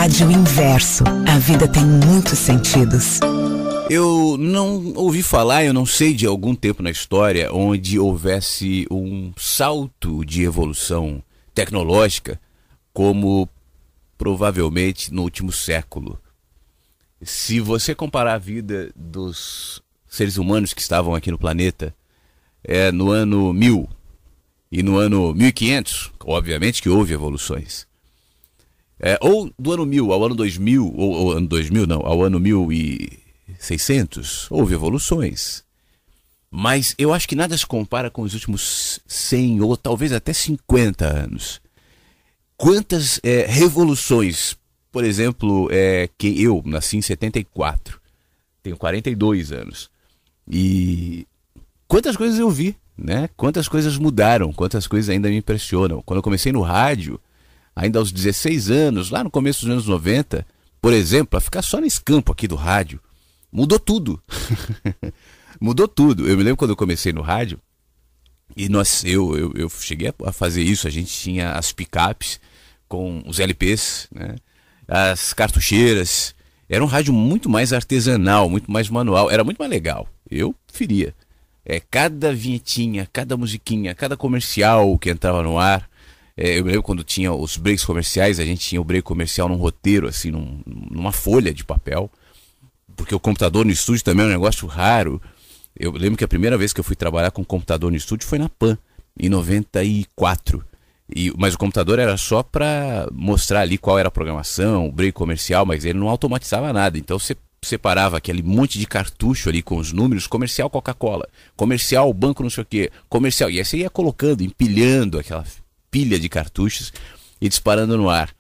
Rádio Inverso. A vida tem muitos sentidos. Eu não ouvi falar, eu não sei de algum tempo na história onde houvesse um salto de evolução tecnológica como provavelmente no último século. Se você comparar a vida dos seres humanos que estavam aqui no planeta no ano 1000 e no ano 1500, obviamente que houve evoluções. Ou do ano 1000 ao ano 2000, ou ano 2000 não, ao ano 1600, houve evoluções. Mas eu acho que nada se compara com os últimos 100 ou talvez até 50 anos. Quantas revoluções, por exemplo, que eu nasci em 74, tenho 42 anos, e quantas coisas eu vi, né? Quantas coisas mudaram, quantas coisas ainda me impressionam. Quando eu comecei no rádio, ainda aos 16 anos, lá no começo dos anos 90, por exemplo, a ficar só nesse campo aqui do rádio, mudou tudo. Mudou tudo. Eu me lembro quando eu comecei no rádio, e eu cheguei a fazer isso. A gente tinha as picapes com os LPs, né? As cartucheiras. Era um rádio muito mais artesanal, muito mais manual. Era muito mais legal. Eu preferia. Cada vinhetinha, cada musiquinha, cada comercial que entrava no ar. Eu me lembro quando tinha os breaks comerciais, a gente tinha o break comercial num roteiro, assim, numa folha de papel. Porque o computador no estúdio também é um negócio raro. Eu lembro que a primeira vez que eu fui trabalhar com computador no estúdio foi na PAN, em 94. Mas o computador era só para mostrar ali qual era a programação, o break comercial, mas ele não automatizava nada. Então você separava aquele monte de cartucho ali com os números, comercial Coca-Cola, comercial banco não sei o que, comercial. E aí você ia colocando, empilhando aquela pilha de cartuchos e disparando no ar.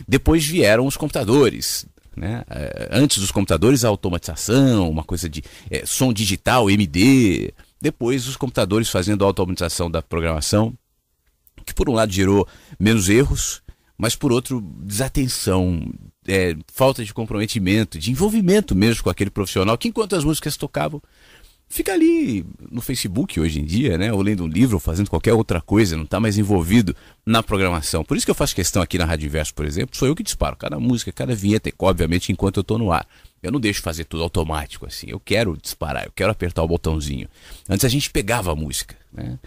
Depois vieram os computadores, né? Antes dos computadores, a automatização, uma coisa de som digital, MD. Depois os computadores fazendo a automatização da programação, que por um lado gerou menos erros, mas por outro desatenção, falta de comprometimento, de envolvimento mesmo com aquele profissional que, enquanto as músicas tocavam, fica ali no Facebook hoje em dia, né? Ou lendo um livro, ou fazendo qualquer outra coisa, não está mais envolvido na programação. Por isso que eu faço questão aqui na Rádio Inverso, por exemplo, sou eu que disparo cada música, cada vinheta, obviamente enquanto eu estou no ar. Eu não deixo fazer tudo automático assim, eu quero disparar, eu quero apertar o botãozinho. Antes a gente pegava a música, né?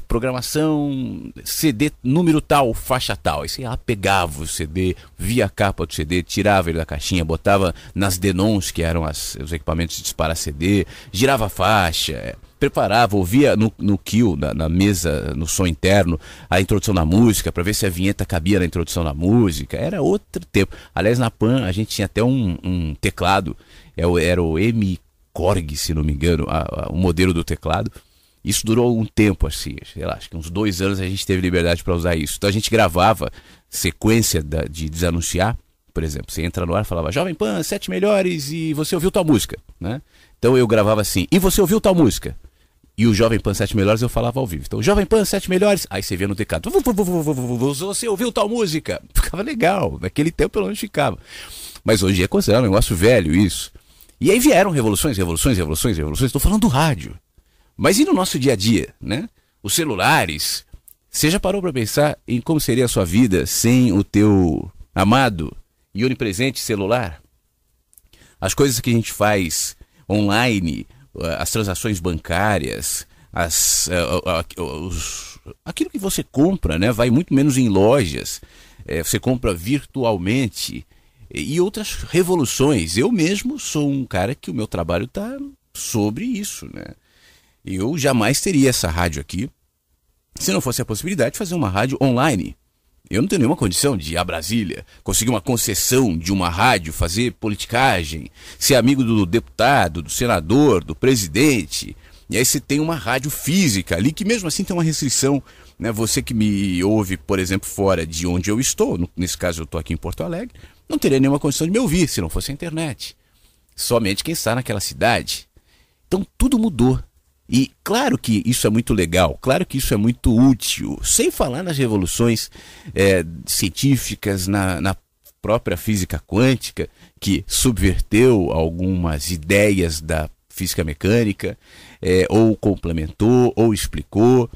Programação, CD número tal, faixa tal. Aí você pegava o CD, via a capa do CD, tirava ele da caixinha, botava nas Denons, que eram os equipamentos de disparar CD, girava a faixa, preparava, ouvia no kill, na mesa, no som interno, a introdução da música, para ver se a vinheta cabia na introdução da música. Era outro tempo. Aliás, na PAN a gente tinha até um teclado, era o M-Korg, se não me engano, o modelo do teclado. Isso durou um tempo, assim, sei lá, acho que uns 2 anos a gente teve liberdade para usar isso. Então a gente gravava sequência de desanunciar, por exemplo. Você entra no ar e falava, Jovem Pan, 7 melhores e você ouviu tal música, né? Então eu gravava assim, e você ouviu tal música? E o Jovem Pan 7 melhores eu falava ao vivo. Então, Jovem Pan 7 melhores, aí você via no teclado, você ouviu tal música? Ficava legal, naquele tempo pelo menos ficava. Mas hoje é considerado um negócio velho isso. E aí vieram revoluções. Estou falando do rádio. Mas e no nosso dia a dia, né? Os celulares. Você já parou para pensar em como seria a sua vida sem o teu amado e onipresente celular? As coisas que a gente faz online, as transações bancárias, aquilo que você compra, né? Vai muito menos em lojas. Você compra virtualmente. E outras revoluções. Eu mesmo sou um cara que o meu trabalho está sobre isso, né? Eu jamais teria essa rádio aqui se não fosse a possibilidade de fazer uma rádio online. Eu não tenho nenhuma condição de ir a Brasília, conseguir uma concessão de uma rádio, fazer politicagem, ser amigo do deputado, do senador, do presidente. E aí você tem uma rádio física ali que mesmo assim tem uma restrição, né? Você que me ouve, por exemplo, fora de onde eu estou, nesse caso eu estou aqui em Porto Alegre, não teria nenhuma condição de me ouvir se não fosse a internet. Somente quem está naquela cidade. Então tudo mudou. E claro que isso é muito legal, claro que isso é muito útil, sem falar nas revoluções científicas, na própria física quântica, que subverteu algumas ideias da física mecânica, ou complementou, ou explicou,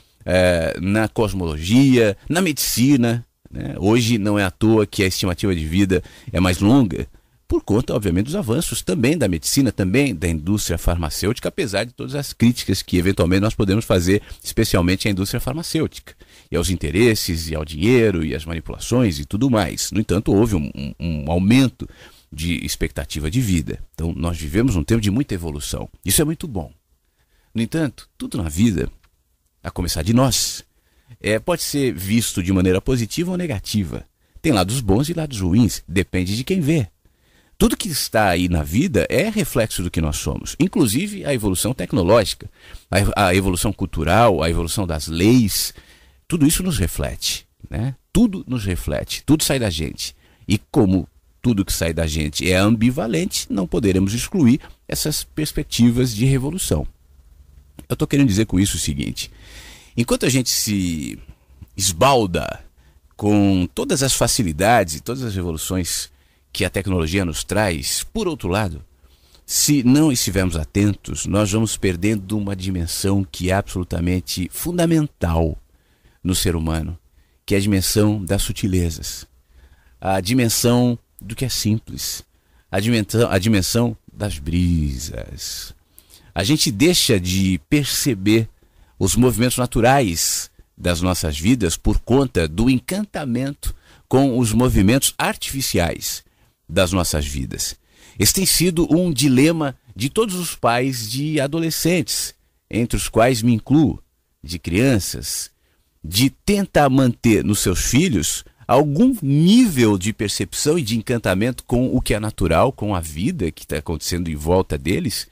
na cosmologia, na medicina. né? Hoje não é à toa que a estimativa de vida é mais longa, por conta, obviamente, dos avanços também da medicina, também da indústria farmacêutica, apesar de todas as críticas que eventualmente nós podemos fazer, especialmente à indústria farmacêutica, e aos interesses, e ao dinheiro, e às manipulações e tudo mais. No entanto, houve um aumento de expectativa de vida. Então, nós vivemos um tempo de muita evolução. Isso é muito bom. No entanto, tudo na vida, a começar de nós, pode ser visto de maneira positiva ou negativa. Tem lados bons e lados ruins, depende de quem vê. Tudo que está aí na vida é reflexo do que nós somos, inclusive a evolução tecnológica, a evolução cultural, a evolução das leis, tudo isso nos reflete, né? Tudo nos reflete, tudo sai da gente. E como tudo que sai da gente é ambivalente, não poderemos excluir essas perspectivas de revolução. Eu estou querendo dizer com isso o seguinte: enquanto a gente se esbalda com todas as facilidades e todas as revoluções que a tecnologia nos traz, por outro lado, se não estivermos atentos, nós vamos perdendo uma dimensão que é absolutamente fundamental no ser humano, que é a dimensão das sutilezas, a dimensão do que é simples, a dimensão das brisas. A gente deixa de perceber os movimentos naturais das nossas vidas por conta do encantamento com os movimentos artificiais das nossas vidas. Esse tem sido um dilema de todos os pais de adolescentes, entre os quais me incluo, de crianças, de tentar manter nos seus filhos algum nível de percepção e de encantamento com o que é natural, com a vida que está acontecendo em volta deles,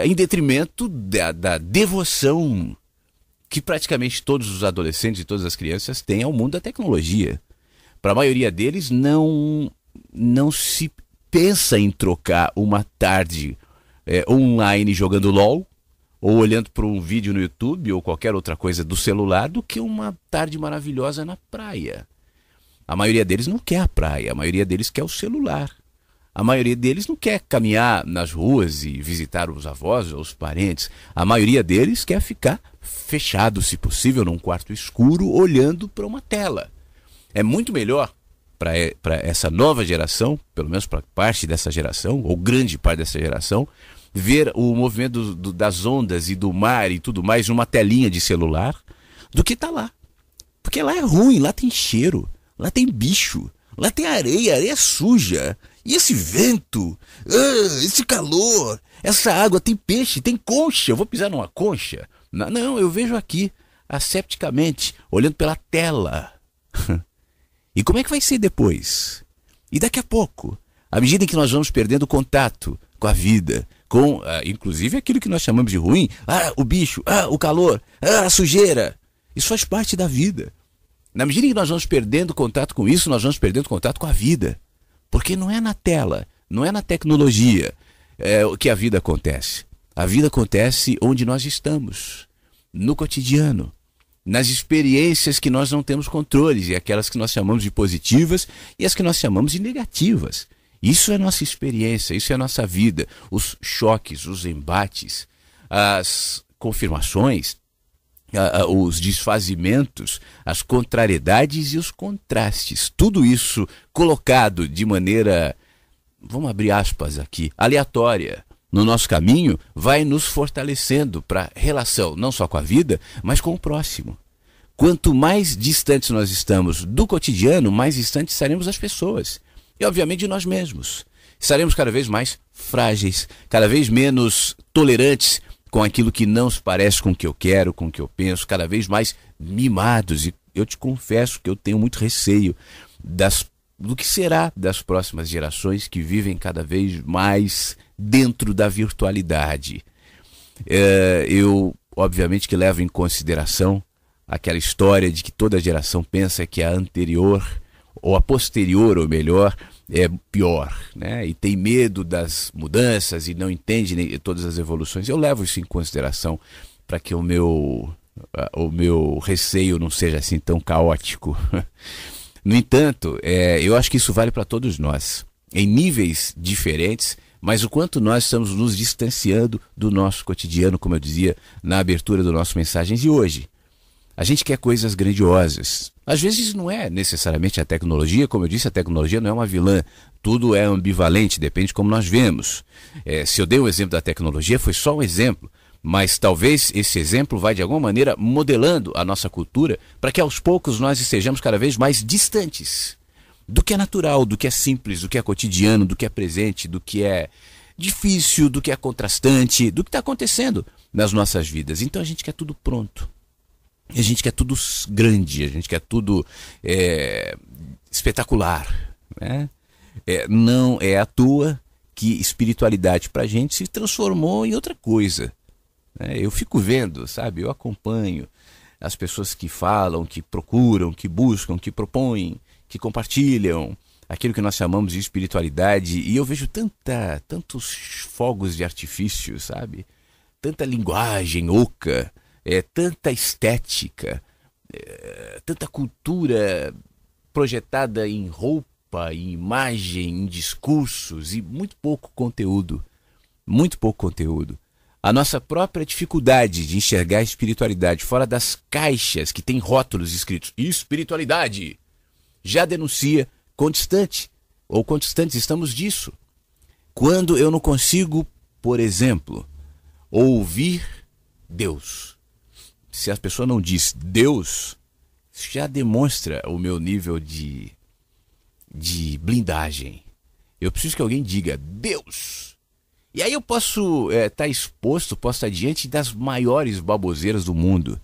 em detrimento da devoção que praticamente todos os adolescentes e todas as crianças têm ao mundo da tecnologia. Para a maioria deles, não se pensa em trocar uma tarde online jogando LOL, ou olhando para um vídeo no YouTube ou qualquer outra coisa do celular, do que uma tarde maravilhosa na praia. A maioria deles não quer a praia, a maioria deles quer o celular. A maioria deles não quer caminhar nas ruas e visitar os avós ou os parentes. A maioria deles quer ficar fechado, se possível, num quarto escuro, olhando para uma tela. É muito melhor para essa nova geração, pelo menos para parte dessa geração, ou grande parte dessa geração, ver o movimento das ondas e do mar e tudo mais numa telinha de celular, do que tá lá. Porque lá é ruim, lá tem cheiro, lá tem bicho, lá tem areia suja. E esse vento, esse calor, essa água, tem peixe, tem concha, eu vou pisar numa concha? Não, eu vejo aqui, asepticamente, olhando pela tela. E como é que vai ser depois? E daqui a pouco, à medida em que nós vamos perdendo contato com a vida, com inclusive aquilo que nós chamamos de ruim, o bicho, o calor, a sujeira, isso faz parte da vida. Na medida em que nós vamos perdendo contato com isso, nós vamos perdendo contato com a vida. Porque não é na tela, não é na tecnologia que a vida acontece. A vida acontece onde nós estamos, no cotidiano, nas experiências que nós não temos controles, e aquelas que nós chamamos de positivas e as que nós chamamos de negativas. Isso é nossa experiência, isso é nossa vida. Os choques, os embates, as confirmações, os desfazimentos, as contrariedades e os contrastes. Tudo isso colocado de maneira, vamos abrir aspas aqui, aleatória, no nosso caminho, vai nos fortalecendo para relação não só com a vida, mas com o próximo. Quanto mais distantes nós estamos do cotidiano, mais distantes estaremos das pessoas. E obviamente de nós mesmos. Estaremos cada vez mais frágeis, cada vez menos tolerantes com aquilo que não se parece com o que eu quero, com o que eu penso, cada vez mais mimados. E eu te confesso que eu tenho muito receio do que será das próximas gerações que vivem cada vez mais dentro da virtualidade. Eu, obviamente, que levo em consideração aquela história de que toda geração pensa que a anterior, ou a posterior, ou melhor, é pior, né? E tem medo das mudanças e não entende todas as evoluções. Eu levo isso em consideração para que o meu receio não seja assim tão caótico. No entanto, eu acho que isso vale para todos nós, em níveis diferentes, mas o quanto nós estamos nos distanciando do nosso cotidiano, como eu dizia na abertura do nosso Mensagens de hoje. A gente quer coisas grandiosas. Às vezes não é necessariamente a tecnologia, como eu disse, a tecnologia não é uma vilã. Tudo é ambivalente, depende de como nós vemos. Se eu dei um exemplo da tecnologia, foi só um exemplo. Mas talvez esse exemplo vai de alguma maneira modelando a nossa cultura para que aos poucos nós estejamos cada vez mais distantes do que é natural, do que é simples, do que é cotidiano, do que é presente, do que é difícil, do que é contrastante, do que está acontecendo nas nossas vidas. Então a gente quer tudo pronto. A gente quer tudo grande, a gente quer tudo espetacular, né? Não é à toa que espiritualidade para a gente se transformou em outra coisa. Eu fico vendo, sabe? Eu acompanho as pessoas que falam, que procuram, que buscam, que propõem, que compartilham aquilo que nós chamamos de espiritualidade, e eu vejo tantos fogos de artifício, sabe? Tanta linguagem oca, tanta estética, tanta cultura projetada em roupa, em imagem, em discursos, e muito pouco conteúdo. Muito pouco conteúdo. A nossa própria dificuldade de enxergar a espiritualidade fora das caixas que tem rótulos escritos espiritualidade já denuncia quão distante ou quão distantes estamos disso. Quando eu não consigo, por exemplo, ouvir Deus. Se a pessoa não diz Deus, isso já demonstra o meu nível de blindagem. Eu preciso que alguém diga Deus. E aí eu posso estar exposto, posso estar diante das maiores baboseiras do mundo.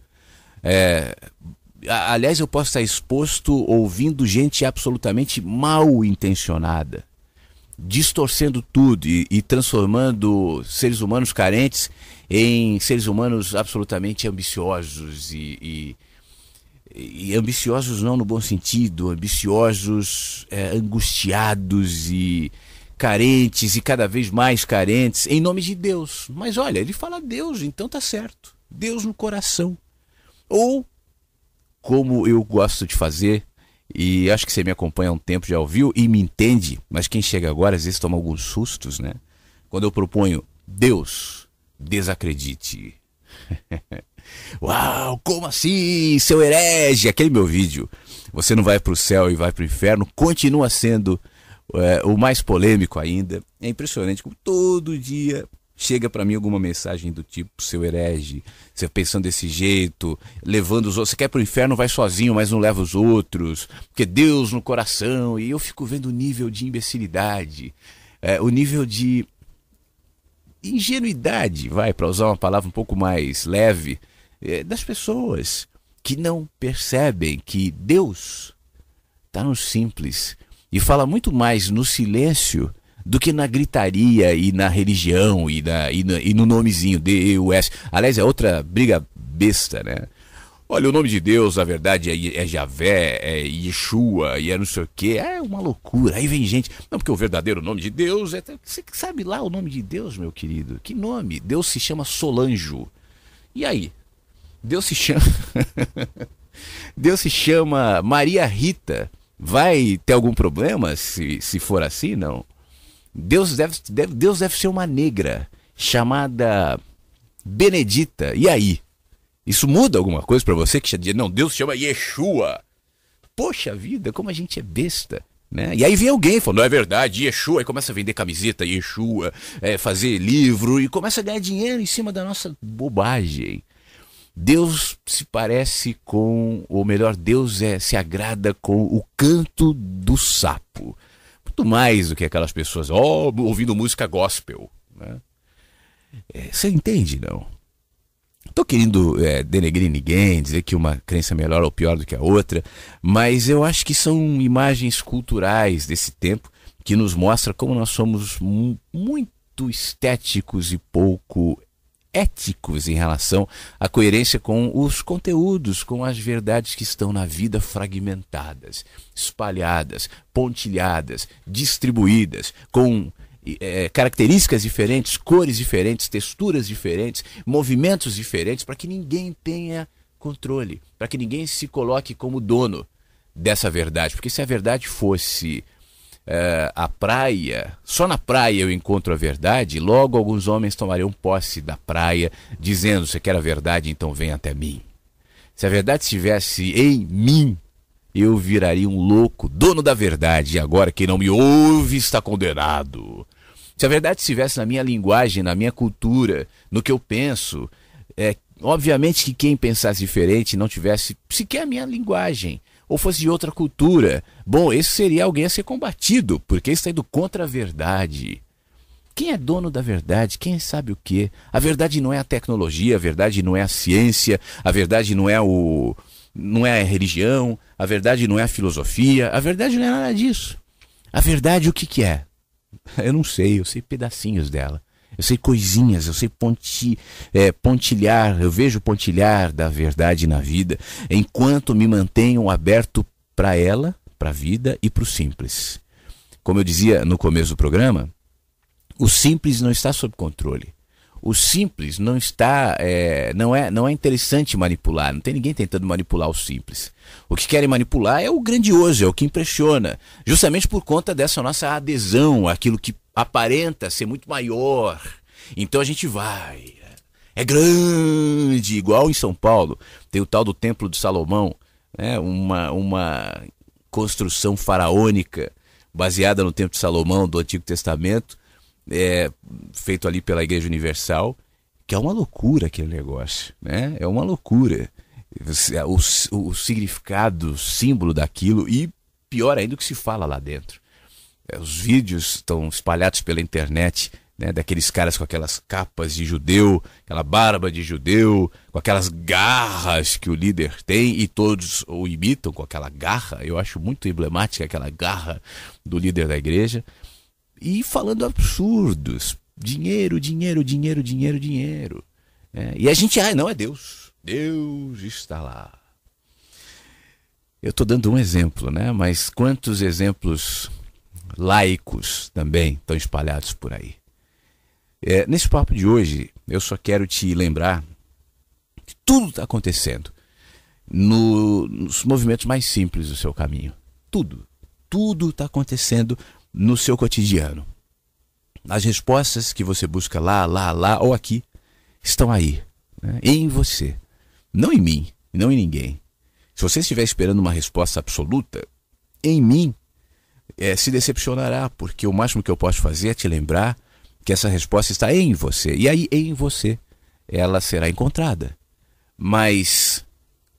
Aliás, eu posso estar exposto ouvindo gente absolutamente mal intencionada, distorcendo tudo e transformando seres humanos carentes em seres humanos absolutamente ambiciosos e ambiciosos não no bom sentido, ambiciosos, angustiados e carentes e cada vez mais carentes em nome de Deus. Mas olha, ele fala Deus, então tá certo. Deus no coração. Ou, como eu gosto de fazer, e acho que você me acompanha há um tempo, já ouviu e me entende, mas quem chega agora às vezes toma alguns sustos, né? Quando eu proponho Deus, desacredite. Uau, como assim, seu herege? Aquele meu vídeo, você não vai para o céu e vai para o inferno, continua sendo o mais polêmico ainda. É impressionante como todo dia chega para mim alguma mensagem do tipo, seu herege, você pensando desse jeito, levando os outros, você quer para o inferno, vai sozinho, mas não leva os outros, porque Deus no coração. E eu fico vendo o nível de imbecilidade, o nível de ingenuidade, para usar uma palavra um pouco mais leve, das pessoas que não percebem que Deus está no simples e fala muito mais no silêncio do que na gritaria e na religião e no nomezinho D-E-U-S. Aliás, é outra briga besta, né? Olha, o nome de Deus, na verdade, é Javé, é Yeshua e é não sei o quê. É uma loucura. Aí vem gente... Não, porque o verdadeiro nome de Deus é... Você sabe lá o nome de Deus, meu querido? Que nome? Deus se chama Solanjo. E aí? Deus se chama... Deus se chama Maria Rita. Vai ter algum problema se for assim? Não. Deus deve ser uma negra chamada Benedita. E aí? Isso muda alguma coisa para você que diz, não, Deus chama Yeshua. Poxa vida, como a gente é besta, né? E aí vem alguém falando, não é verdade, Yeshua, e começa a vender camiseta, Yeshua, fazer livro e começa a ganhar dinheiro em cima da nossa bobagem. Deus se parece com, ou melhor, Deus se agrada com o canto do sapo. Muito mais do que aquelas pessoas, ouvindo música gospel, né? Você entende, não? Estou querendo denegrir ninguém, dizer que uma crença é melhor ou pior do que a outra, mas eu acho que são imagens culturais desse tempo que nos mostra como nós somos muito estéticos e pouco éticos em relação à coerência com os conteúdos, com as verdades que estão na vida fragmentadas, espalhadas, pontilhadas, distribuídas, com características diferentes, cores diferentes, texturas diferentes, movimentos diferentes, para que ninguém tenha controle, para que ninguém se coloque como dono dessa verdade. Porque se a verdade fosse a praia, só na praia eu encontro a verdade, logo alguns homens tomariam posse da praia, dizendo, você quer a verdade, então vem até mim. Se a verdade estivesse em mim, eu viraria um louco, dono da verdade, e agora quem não me ouve está condenado. Se a verdade estivesse na minha linguagem, na minha cultura, no que eu penso, obviamente que quem pensasse diferente não tivesse sequer a minha linguagem, ou fosse de outra cultura, bom, esse seria alguém a ser combatido, porque está indo contra a verdade. Quem é dono da verdade? Quem sabe o quê? A verdade não é a tecnologia, a verdade não é a ciência, a verdade não é a religião, a verdade não é a filosofia, a verdade não é nada disso. A verdade o que é? Eu não sei, eu sei pedacinhos dela. Eu sei coisinhas, eu sei pontilhar, eu vejo pontilhar da verdade na vida, enquanto me mantenho aberto para ela, para a vida e para o simples. Como eu dizia no começo do programa, o simples não está sob controle. O simples não está, não é interessante manipular, não tem ninguém tentando manipular o simples. O que querem manipular é o grandioso, é o que impressiona, justamente por conta dessa nossa adesão àquilo que aparenta ser muito maior. Então a gente vai, é grande, igual em São Paulo, tem o tal do Templo de Salomão, né? Uma construção faraônica baseada no Templo de Salomão do Antigo Testamento, feito ali pela Igreja Universal, que é uma loucura aquele negócio, né? É uma loucura. O significado, o símbolo daquilo, e pior ainda o que se fala lá dentro. Os vídeos estão espalhados pela internet, né, daqueles caras com aquelas capas de judeu, aquela barba de judeu, com aquelas garras que o líder tem, e todos o imitam com aquela garra. Eu acho muito emblemática aquela garra do líder da igreja. E falando absurdos. Dinheiro, dinheiro, dinheiro, dinheiro, dinheiro. E a gente, não é Deus. Deus está lá. Eu estou dando um exemplo, né? Mas quantos exemplos laicos também estão espalhados por aí? Nesse papo de hoje, eu só quero te lembrar que tudo está acontecendo nos movimentos mais simples do seu caminho. Tudo está acontecendo no seu cotidiano. As respostas que você busca lá ou aqui estão aí, né? Em você, não em mim, não em ninguém. Se você estiver esperando uma resposta absoluta, em mim, se decepcionará, porque o máximo que eu posso fazer é te lembrar que essa resposta está em você. E aí, em você, ela será encontrada. Mas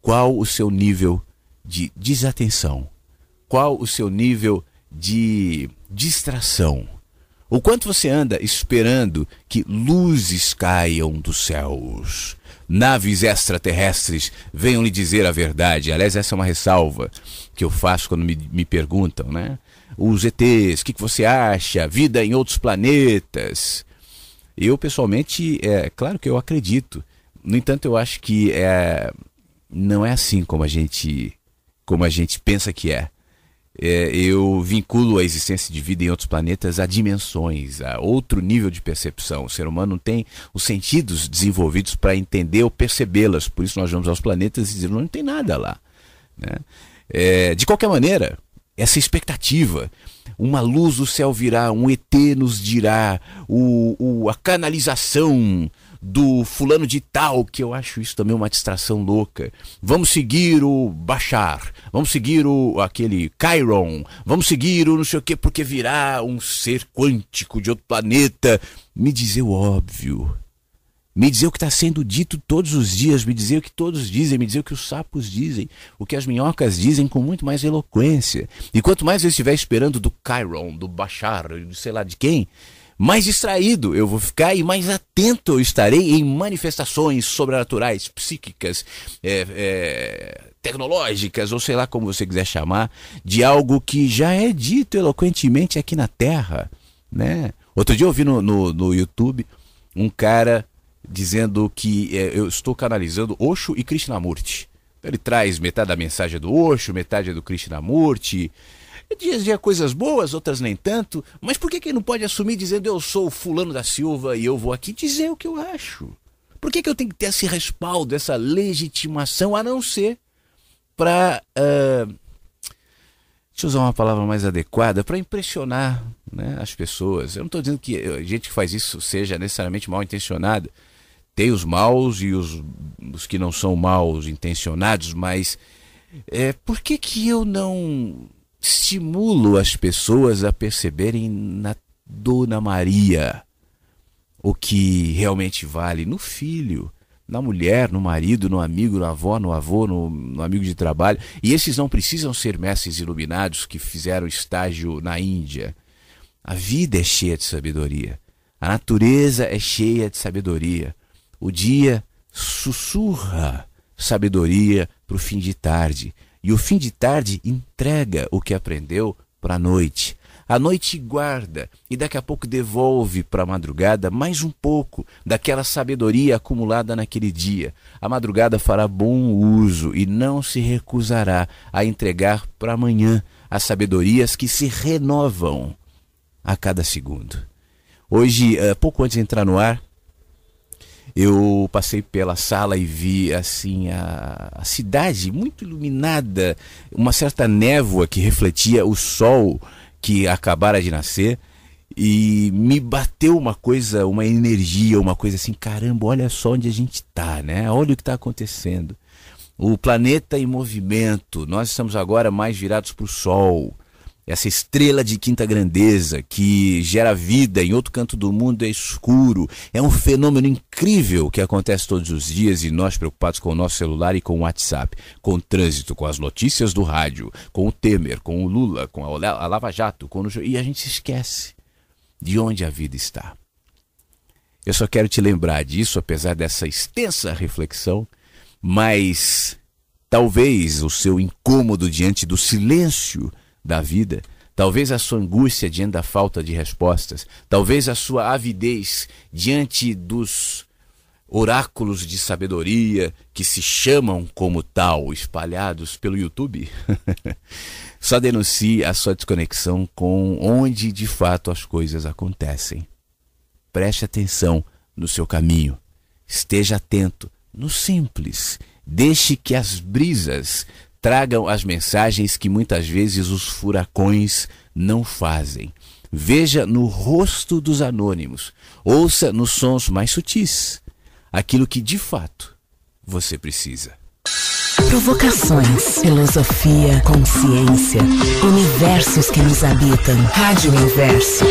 qual o seu nível de desatenção? Qual o seu nível de distração? O quanto você anda esperando que luzes caiam dos céus, naves extraterrestres venham lhe dizer a verdade? Aliás, essa é uma ressalva que eu faço quando me perguntam, né? Os ETs, o que você acha? Vida em outros planetas? Eu, pessoalmente, claro que eu acredito. No entanto, eu acho que não é assim como a gente pensa que é. Eu vinculo a existência de vida em outros planetas a dimensões, a outro nível de percepção. O ser humano não tem os sentidos desenvolvidos para entender ou percebê-las. Por isso nós vamos aos planetas e dizemos, não tem nada lá, né? De qualquer maneira, essa expectativa, uma luz do céu virá, um ET nos dirá, a canalização do fulano de tal, que eu acho isso também uma distração louca. Vamos seguir o Bashar, vamos seguir aquele Chiron, vamos seguir o não sei o que, porque virá um ser quântico de outro planeta. Me dizer o óbvio, me dizer o que está sendo dito todos os dias, me dizer o que todos dizem, me dizer o que os sapos dizem, o que as minhocas dizem com muito mais eloquência. E quanto mais eu estiver esperando do Chiron, do Bashar, sei lá de quem, mais distraído eu vou ficar e mais atento eu estarei em manifestações sobrenaturais, psíquicas, tecnológicas, ou sei lá como você quiser chamar, de algo que já é dito eloquentemente aqui na Terra, né? Outro dia eu vi no YouTube um cara dizendo que eu estou canalizando Osho e Krishnamurti. Ele traz metade da mensagem do Osho, metade do Krishnamurti. Dizia coisas boas, outras nem tanto, mas por que ele não pode assumir dizendo eu sou o fulano da Silva e eu vou aqui dizer o que eu acho? Por que eu tenho que ter esse respaldo, essa legitimação, a não ser para, deixa eu usar uma palavra mais adequada, para impressionar, né, as pessoas. Eu não estou dizendo que a gente que faz isso seja necessariamente mal intencionada. Tem os maus e os que não são mal intencionados, mas Por que que eu não estimulo as pessoas a perceberem na Dona Maria o que realmente vale no filho, na mulher, no marido, no amigo, na avó, no avô, no amigo de trabalho? E esses não precisam ser mestres iluminados que fizeram estágio na Índia. A vida é cheia de sabedoria. A natureza é cheia de sabedoria. O dia sussurra sabedoria para o fim de tarde. E o fim de tarde entrega o que aprendeu para a noite. A noite guarda e daqui a pouco devolve para a madrugada mais um pouco daquela sabedoria acumulada naquele dia. A madrugada fará bom uso e não se recusará a entregar para amanhã as sabedorias que se renovam a cada segundo. Hoje, pouco antes de entrar no ar, eu passei pela sala e vi assim a cidade muito iluminada, uma certa névoa que refletia o sol que acabara de nascer, e me bateu uma coisa, uma energia, uma coisa assim, caramba, olha só onde a gente está, né? Olha o que está acontecendo. O planeta em movimento, nós estamos agora mais virados para o sol. Essa estrela de quinta grandeza que gera vida em outro canto do mundo é escuro. É um fenômeno incrível que acontece todos os dias e nós preocupados com o nosso celular e com o WhatsApp, com o trânsito, com as notícias do rádio, com o Temer, com o Lula, com a Lava Jato, e a gente se esquece de onde a vida está. Eu só quero te lembrar disso, apesar dessa extensa reflexão, mas talvez o seu incômodo diante do silêncio da vida, talvez a sua angústia diante da falta de respostas, talvez a sua avidez diante dos oráculos de sabedoria que se chamam como tal, espalhados pelo YouTube, só denuncie a sua desconexão com onde de fato as coisas acontecem. Preste atenção no seu caminho, esteja atento no simples, deixe que as brisas tragam as mensagens que muitas vezes os furacões não fazem. Veja no rosto dos anônimos, ouça nos sons mais sutis aquilo que de fato você precisa. Provocações, filosofia, consciência, universos que nos habitam. Rádio Inverso.